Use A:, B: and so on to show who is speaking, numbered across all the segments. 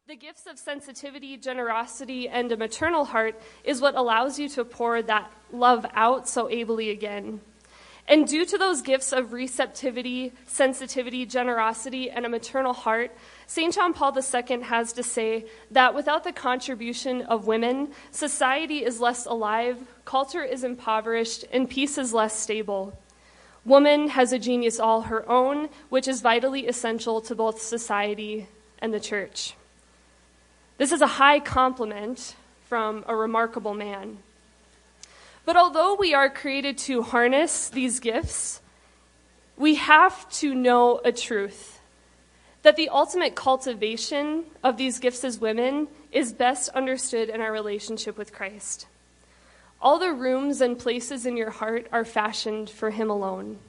A: The gifts of sensitivity, generosity, and a maternal heart is what allows you to pour that love out so ably again. And due to those gifts of receptivity, sensitivity, generosity, and a maternal heart, St. John Paul II has to say that without the contribution of women, society is less alive, culture is impoverished, and peace is less stable. Woman has a genius all her own, which is vitally essential to both society and the church. This is a high compliment from a remarkable man. But although we are created to harness these gifts, we have to know a truth, that the ultimate cultivation of these gifts as women is best understood in our relationship with Christ. All the rooms and places in your heart are fashioned for Him alone.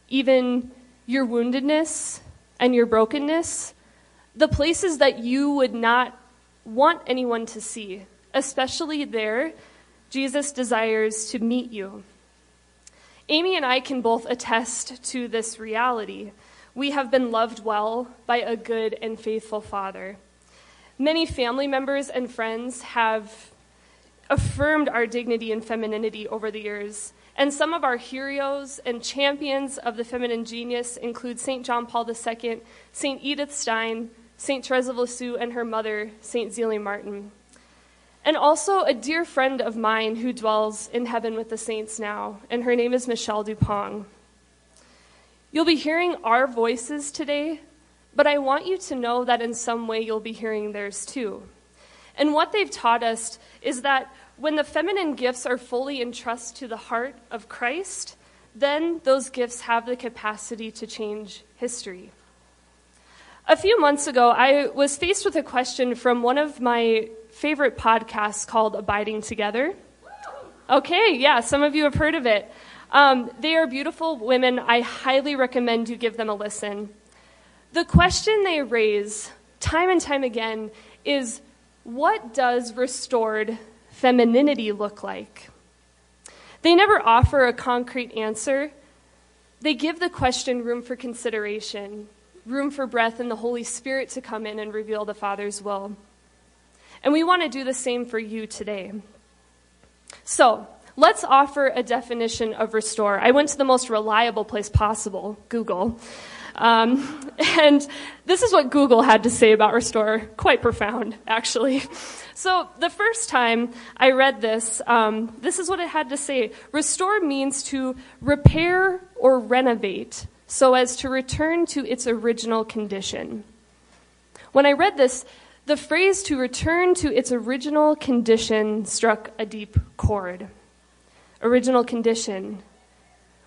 A: Even your woundedness and your brokenness, the places that you would not want anyone to see, especially there, Jesus desires to meet you. Amy and I can both attest to this reality. We have been loved well by a good and faithful Father. Many family members and friends have affirmed our dignity and femininity over the years, and some of our heroes and champions of the feminine genius include St. John Paul II, St. Edith Stein, St. Therese of Lisieux, and her mother, St. Zelie Martin. And also a dear friend of mine who dwells in heaven with the saints now, and her name is Michelle Dupont. You'll be hearing our voices today, but I want you to know that in some way you'll be hearing theirs too. And what they've taught us is that when the feminine gifts are fully entrusted to the heart of Christ, then those gifts have the capacity to change history. A few months ago, I was faced with a question from one of my favorite podcasts called Abiding Together. Okay, yeah, some of you have heard of it. They are beautiful women. I highly recommend you give them a listen. The question they raise time and time again is, what does restored femininity look like? They never offer a concrete answer. They give the question room for consideration, room for breath and the Holy Spirit to come in and reveal the Father's will. And we want to do the same for you today. So, let's offer a definition of restore. I went to the most reliable place possible, Google. And this is what Google had to say about restore. Quite profound, actually. So the first time I read this, this is what it had to say. Restore means to repair or renovate so as to return to its original condition. When I read this, the phrase to return to its original condition struck a deep chord. Original condition.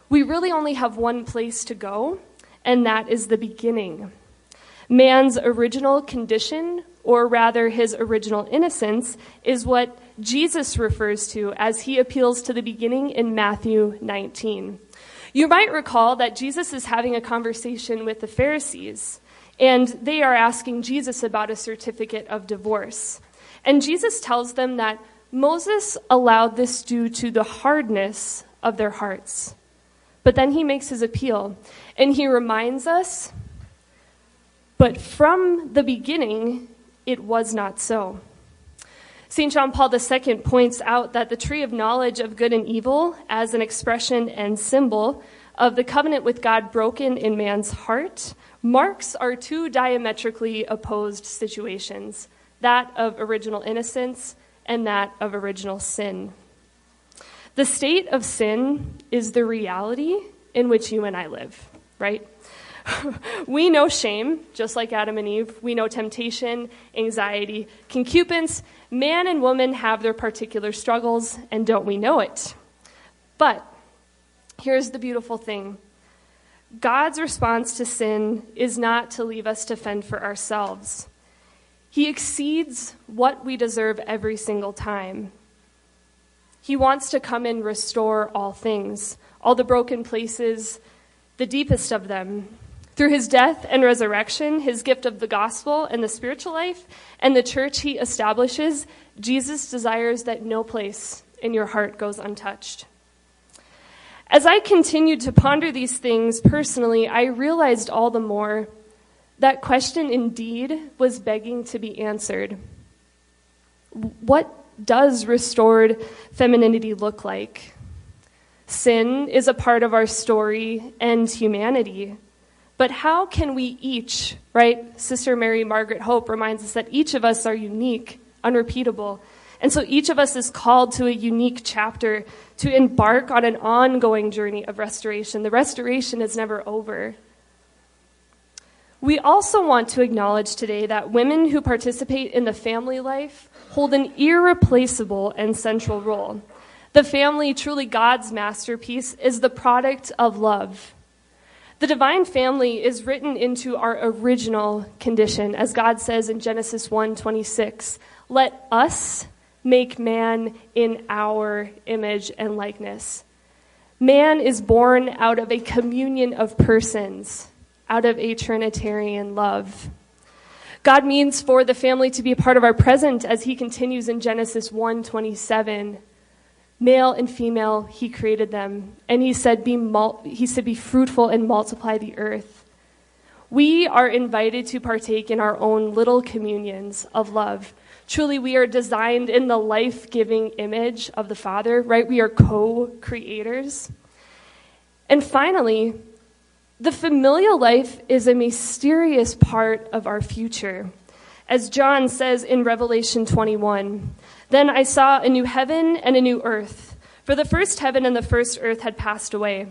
A: We really only have one place to go, and that is the beginning. Man's original condition, or rather his original innocence, is what Jesus refers to as he appeals to the beginning in Matthew 19. You might recall that Jesus is having a conversation with the Pharisees, and they are asking Jesus about a certificate of divorce. And Jesus tells them that Moses allowed this due to the hardness of their hearts. But then he makes his appeal, and he reminds us, but from the beginning, it was not so. St. John Paul II points out that the tree of knowledge of good and evil, as an expression and symbol of the covenant with God broken in man's heart, marks our two diametrically opposed situations, that of original innocence and that of original sin. The state of sin is the reality in which you and I live, right? We know shame, just like Adam and Eve. We know temptation, anxiety, concupiscence. Man and woman have their particular struggles, and don't we know it? But here's the beautiful thing. God's response to sin is not to leave us to fend for ourselves. He exceeds what we deserve every single time. He wants to come and restore all things, all the broken places, the deepest of them. Through his death and resurrection, his gift of the gospel and the spiritual life, and the church he establishes, Jesus desires that no place in your heart goes untouched. As I continued to ponder these things personally, I realized all the more That question indeed was begging to be answered. What does restored femininity look like? Sin is a part of our story and humanity. But how can we each, right? Sister Mary Margaret Hope reminds us that each of us are unique, unrepeatable. And so each of us is called to a unique chapter to embark on an ongoing journey of restoration. The restoration is never over. We also want to acknowledge today that women who participate in the family life hold an irreplaceable and central role. The family, truly God's masterpiece, is the product of love. The divine family is written into our original condition, as God says in Genesis 1:26, "Let us make man in our image and likeness." Man is born out of a communion of persons, out of a Trinitarian love. God means for the family to be a part of our present, as he continues in Genesis 1:27. Male and female, he created them. And he said, be fruitful and multiply the earth. We are invited to partake in our own little communions of love. Truly, we are designed in the life-giving image of the Father, right? We are co-creators. And finally, the familial life is a mysterious part of our future. As John says in Revelation 21, "Then I saw a new heaven and a new earth, for the first heaven and the first earth had passed away.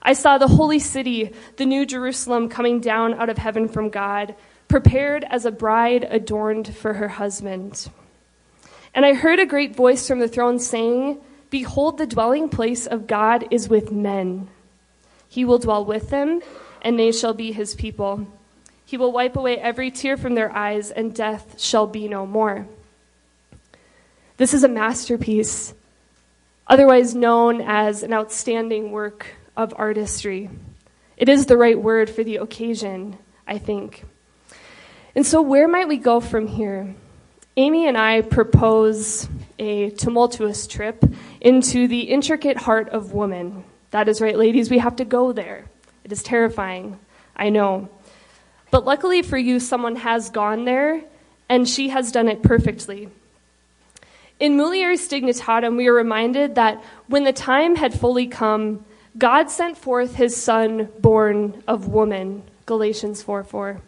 A: I saw the holy city, the new Jerusalem, coming down out of heaven from God, prepared as a bride adorned for her husband. And I heard a great voice from the throne saying, 'Behold, the dwelling place of God is with men. He will dwell with them, and they shall be his people. He will wipe away every tear from their eyes, and death shall be no more.'" This is a masterpiece, otherwise known as an outstanding work of artistry. It is the right word for the occasion, I think. And so where might we go from here? Amy and I propose a tumultuous trip into the intricate heart of woman. That is right, ladies, we have to go there. It is terrifying, I know. But luckily for you, someone has gone there, and she has done it perfectly. In Mulieris Dignitatem, we are reminded that when the time had fully come, God sent forth his Son, born of woman, Galatians 4:4.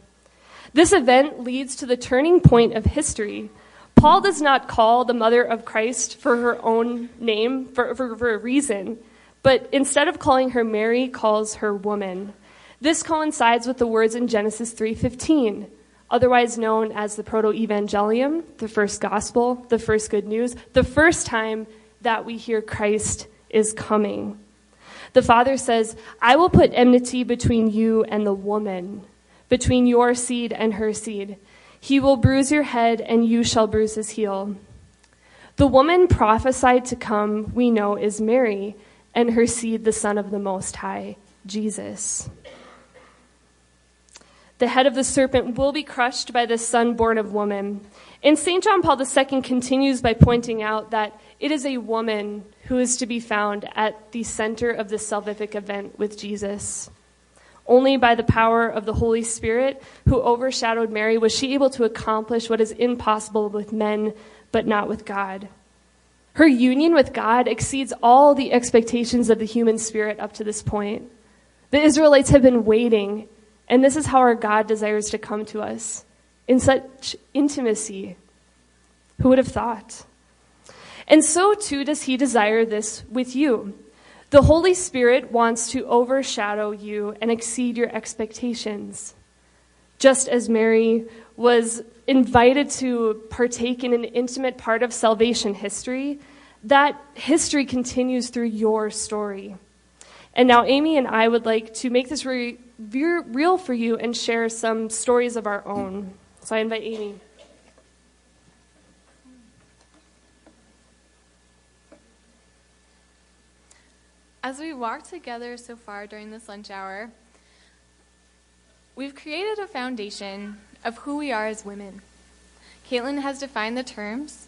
A: This event leads to the turning point of history. Paul does not call the mother of Christ for her own name, for a reason, but instead of calling her Mary, calls her woman. This coincides with the words in Genesis 3:15, otherwise known as the Proto-Evangelium, the first gospel, the first good news, the first time that we hear Christ is coming. The Father says, "I will put enmity between you and the woman, between your seed and her seed. He will bruise your head, and you shall bruise his heel." The woman prophesied to come, we know, is Mary, and her seed, the Son of the Most High, Jesus. The head of the serpent will be crushed by the Son born of woman. And St. John Paul II continues by pointing out that it is a woman who is to be found at the center of this salvific event with Jesus. Only by the power of the Holy Spirit, who overshadowed Mary, was she able to accomplish what is impossible with men, but not with God. Her union with God exceeds all the expectations of the human spirit up to this point. The Israelites have been waiting, and this is how our God desires to come to us, in such intimacy. Who would have thought? And so too does he desire this with you. The Holy Spirit wants to overshadow you and exceed your expectations. Just as Mary was invited to partake in an intimate part of salvation history, that history continues through your story. And now Amy and I would like to make this real for you and share some stories of our own. So I invite Amy.
B: As we walked together so far during this lunch hour, we've created a foundation of who we are as women. Caitlyn has defined the terms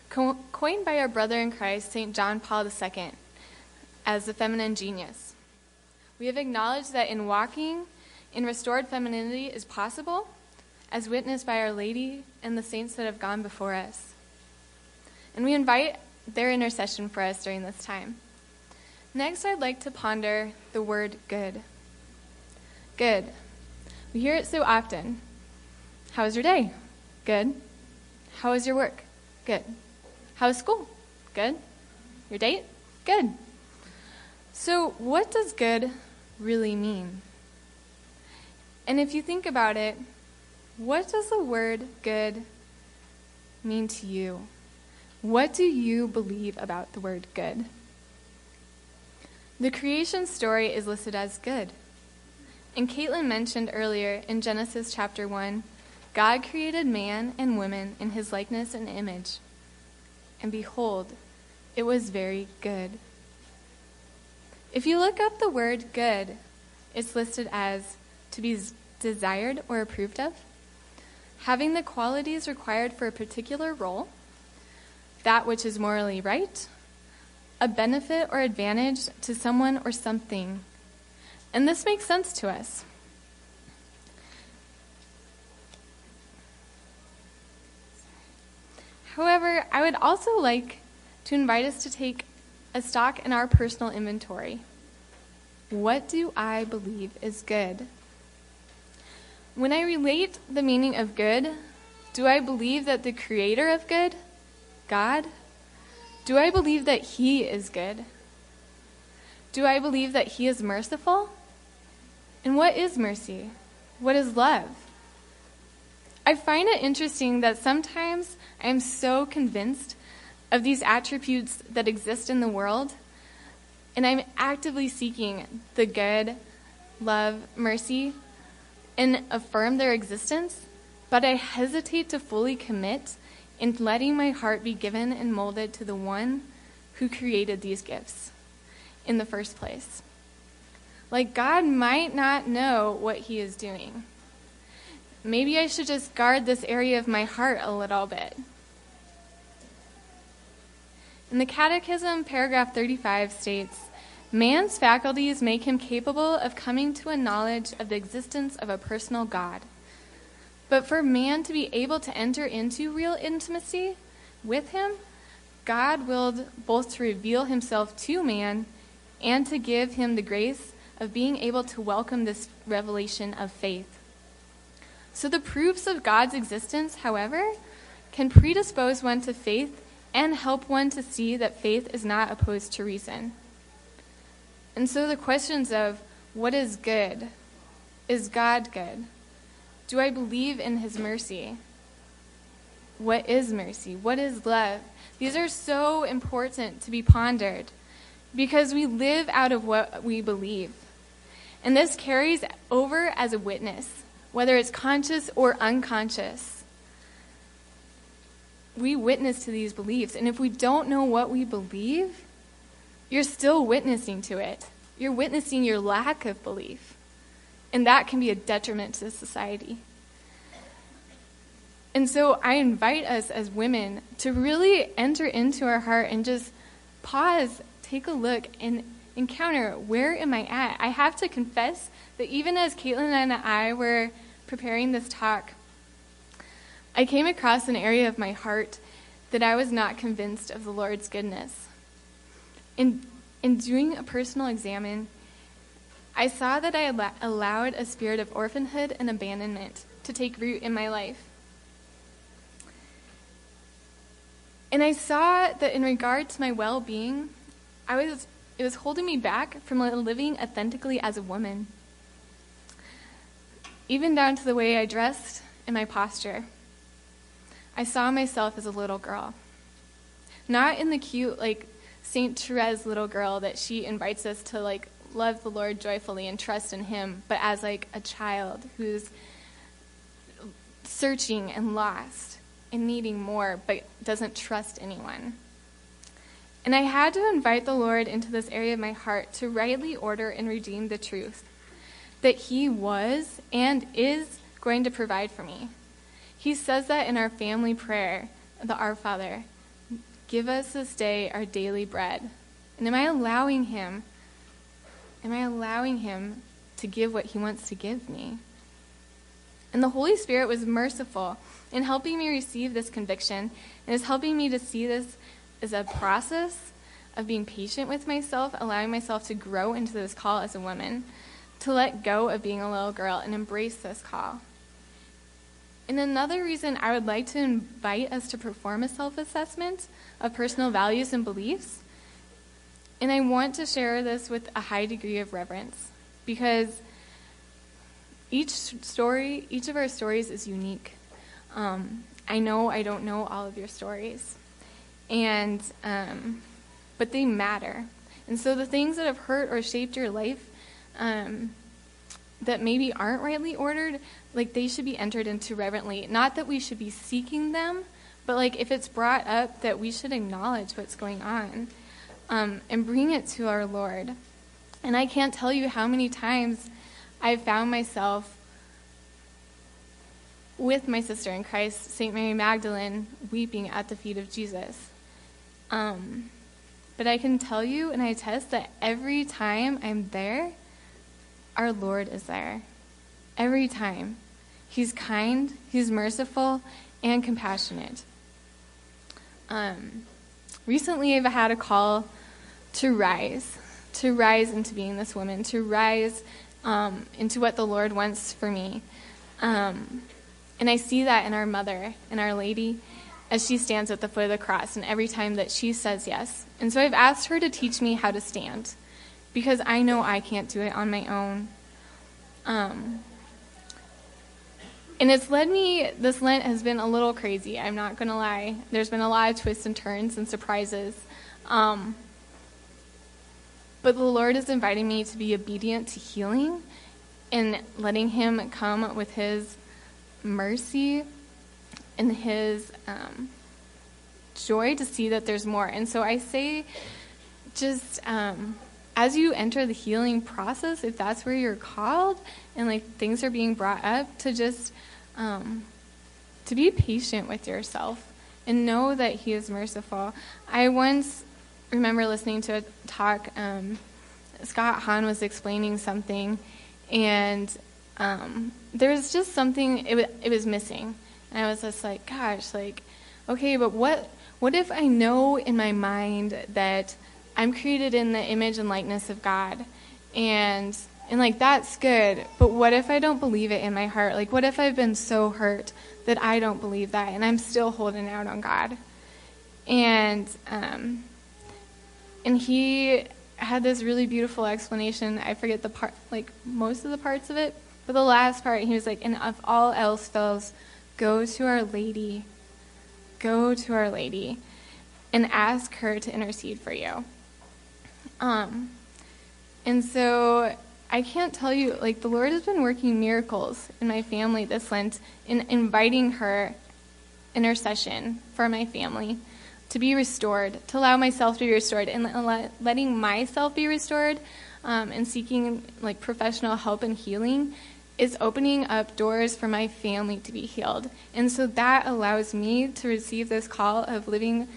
B: coined by our brother in Christ, St. John Paul II, as the feminine genius. We have acknowledged that in walking in restored femininity is possible, as witnessed by Our Lady and the saints that have gone before us. And we invite their intercession for us during this time. Next, I'd like to ponder the word good. Good. We hear it so often. How was your day? Good. How was your work? Good. How was school? Good. Your date? Good. So what does good really mean? And if you think about it, what does the word good mean to you? What do you believe about the word good? The creation story is listed as good. And Caitlyn mentioned earlier in Genesis chapter 1, God created man and woman in his likeness and image. And behold, it was very good. If you look up the word good, it's listed as to be desired or approved of, having the qualities required for a particular role, that which is morally right, a benefit or advantage to someone or something. And this makes sense to us. However, I would also like to invite us to take a stock in our personal inventory. What do I believe is good? When I relate the meaning of good, do I believe that the creator of good, God, do I believe that he is good? Do I believe that he is merciful? And what is mercy? What is love? I find it interesting that sometimes I am so convinced of these attributes that exist in the world, and I'm actively seeking the good, love, mercy, and affirm their existence, but I hesitate to fully commit in letting my heart be given and molded to the one who created these gifts in the first place. Like, God might not know what he is doing. Maybe I should just guard this area of my heart a little bit. In the Catechism, paragraph 35 states, man's faculties make him capable of coming to a knowledge of the existence of a personal God. But for man to be able to enter into real intimacy with him, God willed both to reveal himself to man and to give him the grace of being able to welcome this revelation of faith. So the proofs of God's existence, however, can predispose one to faith and help one to see that faith is not opposed to reason. And so the questions of what is good? Is God good? Do I believe in his mercy? What is mercy? What is love? These are so important to be pondered because we live out of what we believe. And this carries over as a witness, whether it's conscious or unconscious. We witness to these beliefs. And if we don't know what we believe, you're still witnessing to it. You're witnessing your lack of belief. And that can be a detriment to society. And so I invite us as women to really enter into our heart and just pause, take a look, and encounter, where am I at? I have to confess that even as Caitlyn and I were preparing this talk, I came across an area of my heart that I was not convinced of the Lord's goodness. In doing a personal examine, I saw that I had allowed a spirit of orphanhood and abandonment to take root in my life. And I saw that in regard to my well-being, it was holding me back from living authentically as a woman, even down to the way I dressed and my posture. I saw myself as a little girl, not in the cute, Saint Therese little girl that she invites us to, love the Lord joyfully and trust in him, but as, a child who's searching and lost and needing more, but doesn't trust anyone. And I had to invite the Lord into this area of my heart to rightly order and redeem the truth that he was and is going to provide for me. He says that in our family prayer, the Our Father, give us this day our daily bread. And am I allowing him to give what he wants to give me. And the Holy Spirit was merciful in helping me receive this conviction, and is helping me to see this as a process of being patient with myself, allowing myself to grow into this call as a woman, to let go of being a little girl and embrace this call. And another reason I would like to invite us to perform a self-assessment of personal values and beliefs, and I want to share this with a high degree of reverence, because each of our stories is unique. I know I don't know all of your stories, and but they matter. And so the things that have hurt or shaped your life that maybe aren't rightly ordered, like, they should be entered into reverently. Not that we should be seeking them, but like if it's brought up, that we should acknowledge what's going on and bring it to our Lord. And I can't tell you how many times I've found myself with my sister in Christ, St. Mary Magdalene, weeping at the feet of Jesus. But I can tell you and I attest that every time I'm there, our Lord is there. Every time. He's kind, he's merciful, and compassionate. Recently I've had a call to rise into being this woman, to rise into what the Lord wants for me. And I see that in our mother, in Our Lady, as she stands at the foot of the cross, and every time that she says yes. And so I've asked her to teach me how to stand, because I know I can't do it on my own. And it's led me, this Lent has been a little crazy, I'm not going to lie. There's been a lot of twists and turns and surprises. But the Lord is inviting me to be obedient to healing and letting him come with his mercy and his joy to see that there's more. And so I say, just as you enter the healing process, if that's where you're called and like things are being brought up, to just to be patient with yourself and know that he is merciful. I once remember listening to a talk, Scott Hahn was explaining something, and there was just something, it was missing. And I was just like, gosh, like, okay, but what if I know in my mind that I'm created in the image and likeness of God, and like, that's good, but what if I don't believe it in my heart? Like, what if I've been so hurt that I don't believe that, and I'm still holding out on God? And he had this really beautiful explanation. I forget the part, like most of the parts of it, but the last part, he was like, and if all else fails, go to Our Lady, and ask her to intercede for you. And so I can't tell you, like, the Lord has been working miracles in my family this Lent, in inviting her intercession for my family to be restored, to allow myself to be restored, and letting myself be restored, and seeking like professional help and healing is opening up doors for my family to be healed. And so that allows me to receive this call of living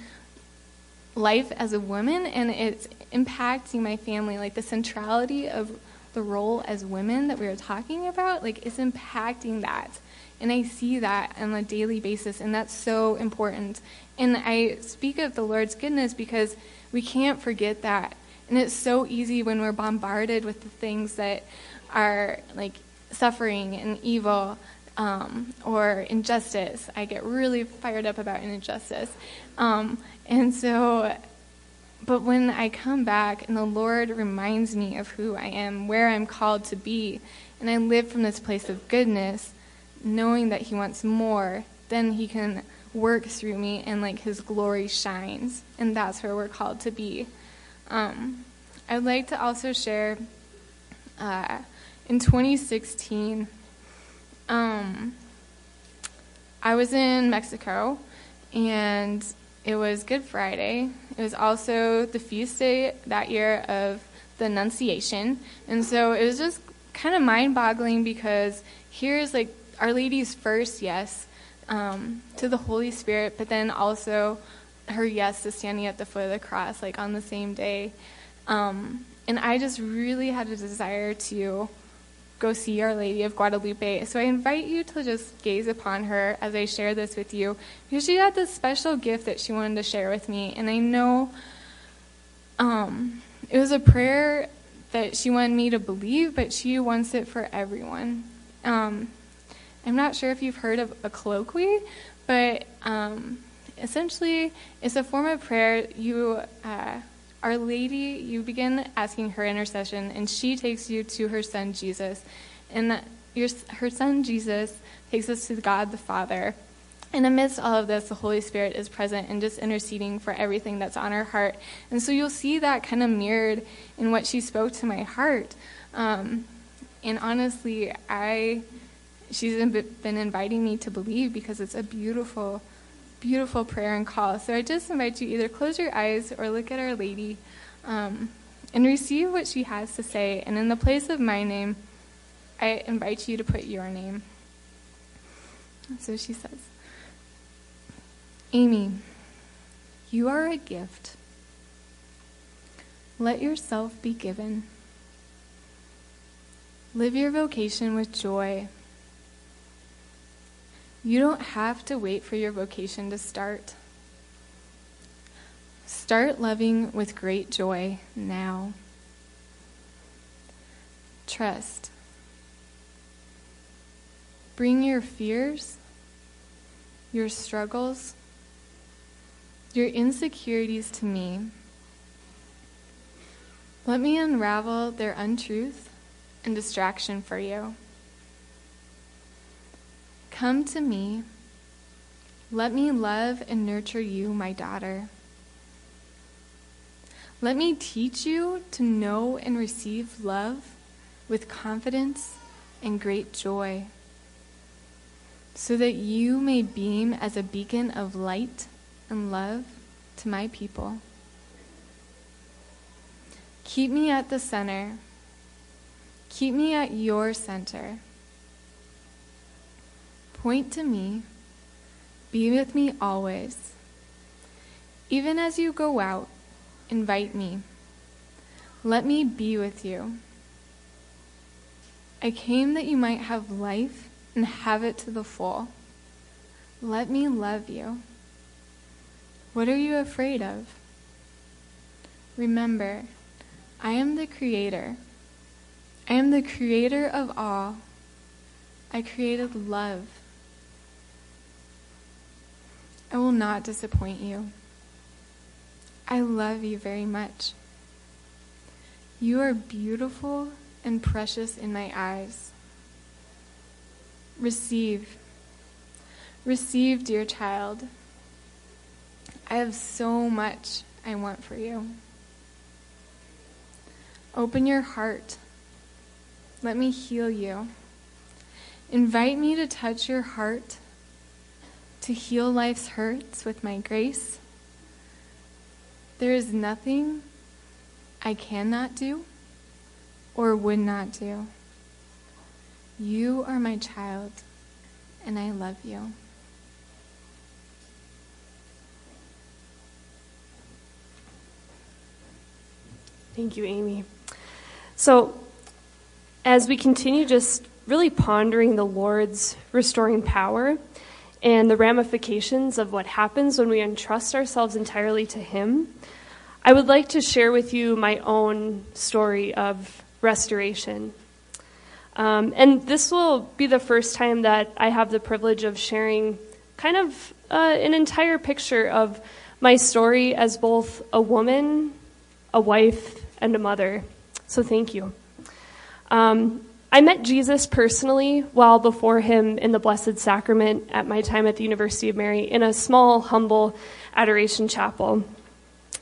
B: life as a woman, and it's impacting my family. Like, the centrality of the role as women that we were talking about, like, is impacting that. And I see that on a daily basis, and that's so important. And I speak of the Lord's goodness because we can't forget that. And it's so easy when we're bombarded with the things that are like suffering and evil, or injustice. I get really fired up about an injustice. And so, but when I come back and the Lord reminds me of who I am, where I'm called to be, and I live from this place of goodness, knowing that he wants more, then he can work through me and like his glory shines. And that's where we're called to be. I'd like to also share, in 2016, I was in Mexico, and it was Good Friday. It was also the feast day that year of the Annunciation. And so it was just kind of mind-boggling, because here's like Our Lady's first yes to the Holy Spirit, but then also her yes to standing at the foot of the cross, like on the same day. And I just really had a desire to go see Our Lady of Guadalupe. So I invite you to just gaze upon her as I share this with you, because she had this special gift that she wanted to share with me. And I know it was a prayer that she wanted me to believe, but she wants it for everyone. I'm not sure if you've heard of a colloquy, but essentially it's a form of prayer. Our Lady, you begin asking her intercession, and she takes you to her son Jesus. And her son Jesus takes us to God the Father. And amidst all of this, the Holy Spirit is present and just interceding for everything that's on her heart. And so you'll see that kind of mirrored in what she spoke to my heart. And honestly, she's been inviting me to believe, because it's a beautiful, beautiful prayer and call. So I just invite you, either close your eyes or look at Our Lady and receive what she has to say. And in the place of my name, I invite you to put your name. So she says, Amy, you are a gift. Let yourself be given. Live your vocation with joy. You don't have to wait for your vocation to start. Start loving with great joy now. Trust. Bring your fears, your struggles, your insecurities to me. Let me unravel their untruth and distraction for you. Come to me. Let me love and nurture you, my daughter. Let me teach you to know and receive love with confidence and great joy, so that you may beam as a beacon of light and love to my people. Keep me at the center. Keep me at your center. Point to me. Be with me always. Even as you go out, invite me. Let me be with you. I came that you might have life and have it to the full. Let me love you. What are you afraid of? Remember, I am the Creator. I am the Creator of all. I created love. I will not disappoint you. I love you very much. You are beautiful and precious in my eyes. Receive. Receive, dear child. I have so much I want for you. Open your heart. Let me heal you. Invite me to touch your heart, to heal life's hurts with my grace. There is nothing I cannot do or would not do. You are my child, and I love you.
A: Thank you, Amy. So, as we continue just really pondering the Lord's restoring power and the ramifications of what happens when we entrust ourselves entirely to Him, I would like to share with you my own story of restoration. And this will be the first time that I have the privilege of sharing kind of an entire picture of my story as both a woman, a wife, and a mother. So thank you. I met Jesus personally while before Him in the Blessed Sacrament at my time at the University of Mary in a small, humble adoration chapel.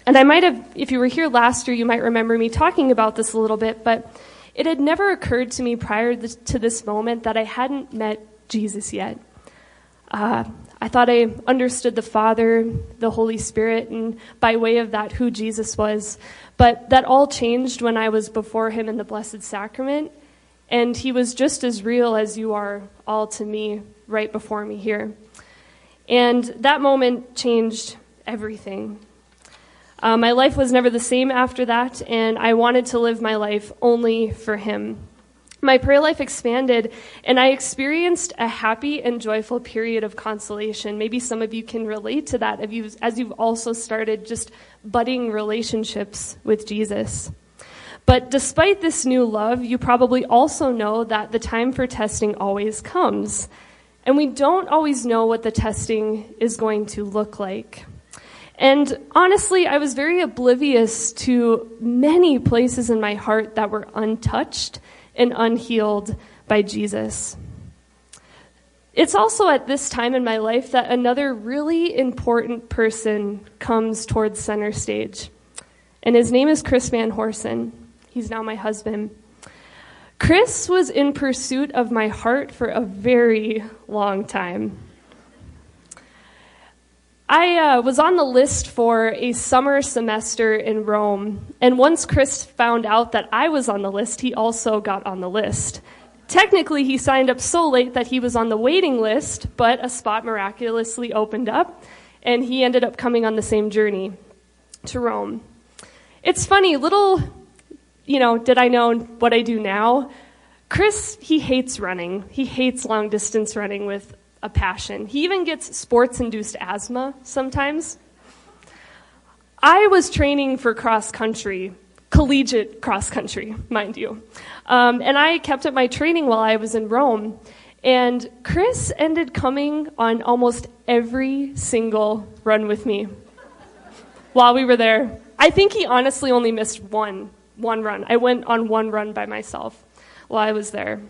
A: And I might have, if you were here last year, you might remember me talking about this a little bit, but it had never occurred to me prior to this moment that I hadn't met Jesus yet. I thought I understood the Father, the Holy Spirit, and by way of that, who Jesus was. But that all changed when I was before Him in the Blessed Sacrament, and He was just as real as you are all to me right before me here. And that moment changed everything. My life was never the same after that, and I wanted to live my life only for Him. My prayer life expanded, and I experienced a happy and joyful period of consolation. Maybe some of you can relate to that as you've also started just budding relationships with Jesus. But despite this new love, you probably also know that the time for testing always comes. And we don't always know what the testing is going to look like. And honestly, I was very oblivious to many places in my heart that were untouched and unhealed by Jesus. It's also at this time in my life that another really important person comes towards center stage. And his name is Chris Van Horssen. He's now my husband. Chris was in pursuit of my heart for a very long time. I was on the list for a summer semester in Rome, and once Chris found out that I was on the list, he also got on the list. Technically, he signed up so late that he was on the waiting list, but a spot miraculously opened up, and he ended up coming on the same journey to Rome. It's funny, did I know what I do now? Chris, he hates running. He hates long-distance running with a passion. He even gets sports-induced asthma sometimes. I was training for cross-country, collegiate cross-country, mind you. And I kept up my training while I was in Rome. And Chris ended coming on almost every single run with me while we were there. I think he honestly only missed one run. I went on one run by myself while I was there.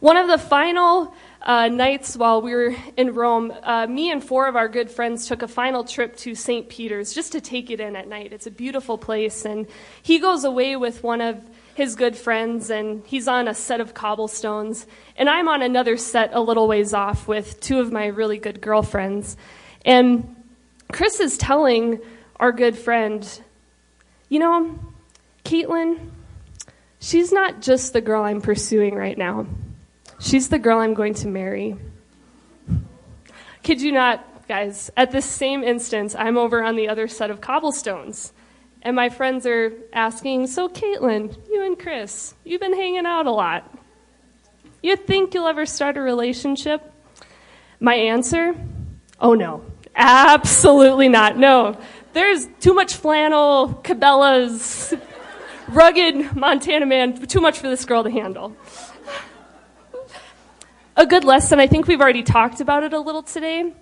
A: One of the final nights while we were in Rome, me and 4 of our good friends took a final trip to St. Peter's just to take it in at night. It's a beautiful place, and he goes away with one of his good friends, and he's on a set of cobblestones, and I'm on another set a little ways off with 2 of my really good girlfriends. And Chris is telling our good friend, Caitlyn, she's not just the girl I'm pursuing right now. She's the girl I'm going to marry. Kid you not, guys, at this same instance, I'm over on the other set of cobblestones. And my friends are asking, so Caitlyn, you and Chris, you've been hanging out a lot. You think you'll ever start a relationship? My answer, oh no, absolutely not. No, there's too much flannel, Cabela's, rugged Montana man, too much for this girl to handle. A good lesson, I think we've already talked about it a little today.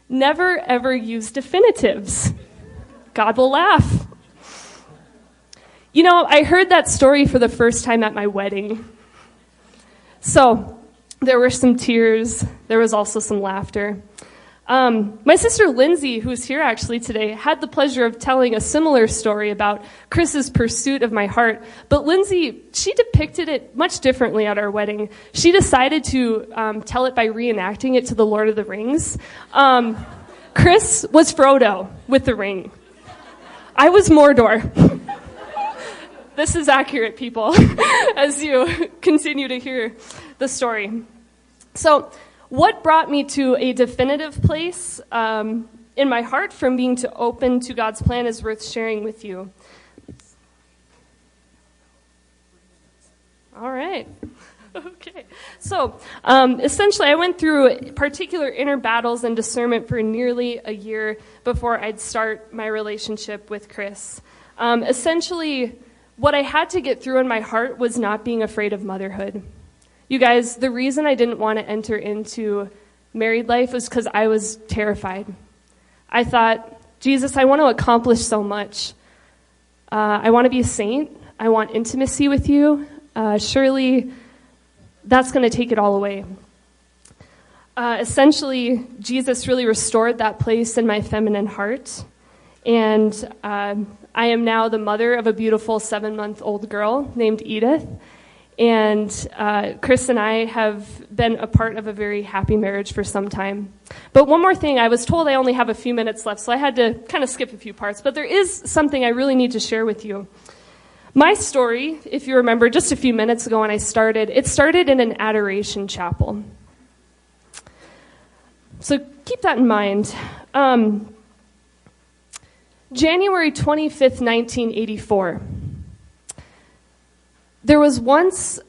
A: Never, ever use definitives. God will laugh. I heard that story for the first time at my wedding. So, there were some tears. There was also some laughter. My sister Lindsay, who's here actually today, had the pleasure of telling a similar story about Chris's pursuit of my heart. But Lindsay, she depicted it much differently at our wedding. She decided to tell it by reenacting it to the Lord of the Rings. Chris was Frodo with the ring. I was Mordor. This is accurate, people, as you continue to hear the story. So, what brought me to a definitive place in my heart from being open to God's plan is worth sharing with you. All right. Okay. So, essentially, I went through particular inner battles and discernment for nearly a year before I'd start my relationship with Chris. Essentially, what I had to get through in my heart was not being afraid of motherhood. You guys, the reason I didn't want to enter into married life was because I was terrified. I thought, Jesus, I want to accomplish so much. I want to be a saint. I want intimacy with you. Surely that's going to take it all away. Essentially, Jesus really restored that place in my feminine heart. And I am now the mother of a beautiful 7-month-old girl named Edith. And Chris and I have been a part of a very happy marriage for some time. But one more thing, I was told I only have a few minutes left, so I had to kind of skip a few parts. But there is something I really need to share with you. My story, if you remember, just a few minutes ago when it started in an adoration chapel. So keep that in mind. January 25th, 1984. There was once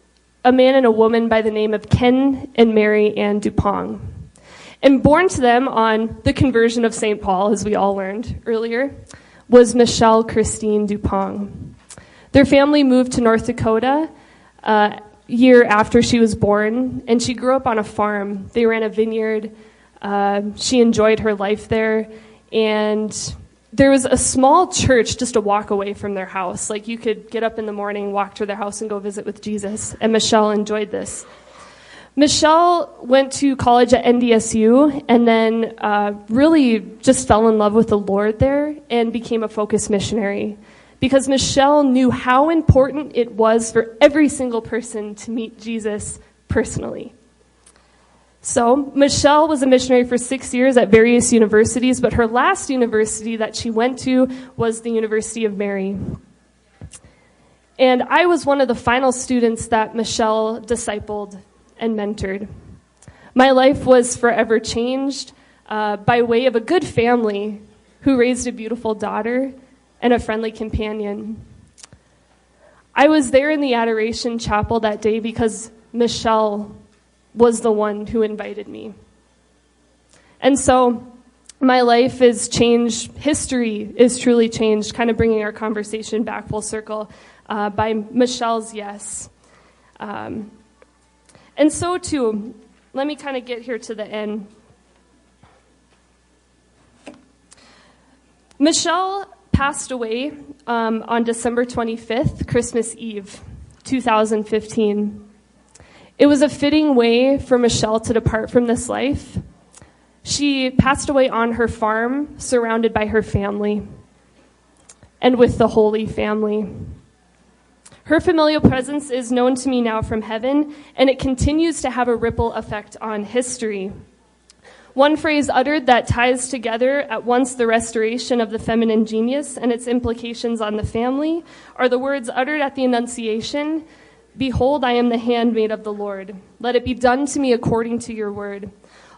A: a man and a woman by the name of Ken and Mary Ann Dupont. And born to them on the conversion of St. Paul, as we all learned earlier, was Michelle Christine Dupont. Their family moved to North Dakota a year after she was born, and she grew up on a farm. They ran a vineyard. She enjoyed her life there, and there was a small church just a walk away from their house. Like, you could get up in the morning, walk to their house, and go visit with Jesus, and Michelle enjoyed this. Michelle went to college at NDSU and then really just fell in love with the Lord there and became a focused missionary, because Michelle knew how important it was for every single person to meet Jesus personally. So Michelle was a missionary for 6 years at various universities, but her last university that she went to was the University of Mary. And I was one of the final students that Michelle discipled and mentored. My life was forever changed by way of a good family who raised a beautiful daughter and a friendly companion. I was there in the Adoration Chapel that day because Michelle was the one who invited me. And so my life is changed. History is truly changed, kind of bringing our conversation back full circle by Michelle's yes. And so, too, let me kind of get here to the end. Michelle passed away on December 25th, Christmas Eve, 2015. It was a fitting way for Michelle to depart from this life. She passed away on her farm, surrounded by her family, and with the Holy Family. Her familial presence is known to me now from heaven, and it continues to have a ripple effect on history. One phrase uttered that ties together at once the restoration of the feminine genius and its implications on the family are the words uttered at the Annunciation, "Behold, I am the handmaid of the Lord. Let it be done to me according to your word."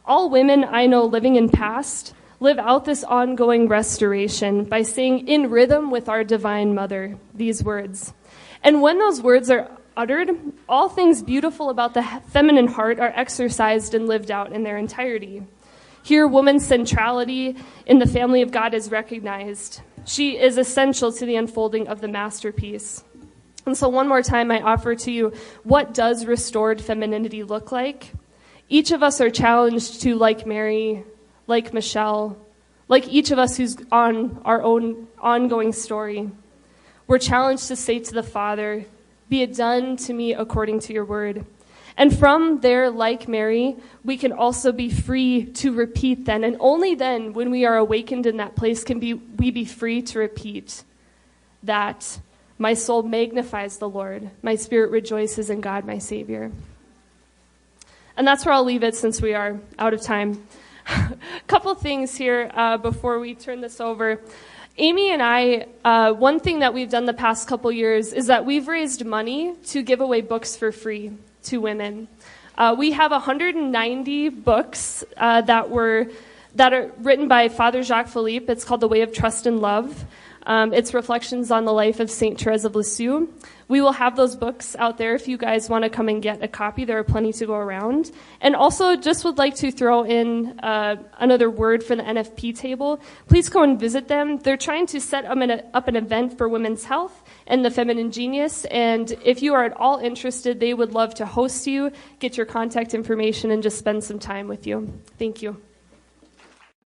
A: All women I know living in past live out this ongoing restoration by saying in rhythm with our Divine Mother these words. And when those words are uttered, all things beautiful about the feminine heart are exercised and lived out in their entirety. Here, woman's centrality in the family of God is recognized. She is essential to the unfolding of the masterpiece. And so one more time, I offer to you, what does restored femininity look like? Each of us are challenged to, like Mary, like Michelle, like each of us who's on our own ongoing story, we're challenged to say to the Father, "Be it done to me according to your word." And from there, like Mary, we can also be free to repeat then. And only then, when we are awakened in that place, can we be free to repeat that my soul magnifies the Lord. My spirit rejoices in God, my Savior. And that's where I'll leave it since we are out of time. A couple things here before we turn this over. Amy and I, one thing that we've done the past couple years is that we've raised money to give away books for free to women. We have 190 books that are written by Father Jacques Philippe. It's called The Way of Trust and Love. It's reflections on the life of St. Therese of Lisieux. We will have those books out there if you guys want to come and get a copy. There are plenty to go around. And also just would like to throw in another word for the NFP table. Please go and visit them. They're trying to set up an event for women's health and the feminine genius. And if you are at all interested, they would love to host you, get your contact information, and just spend some time with you. Thank you.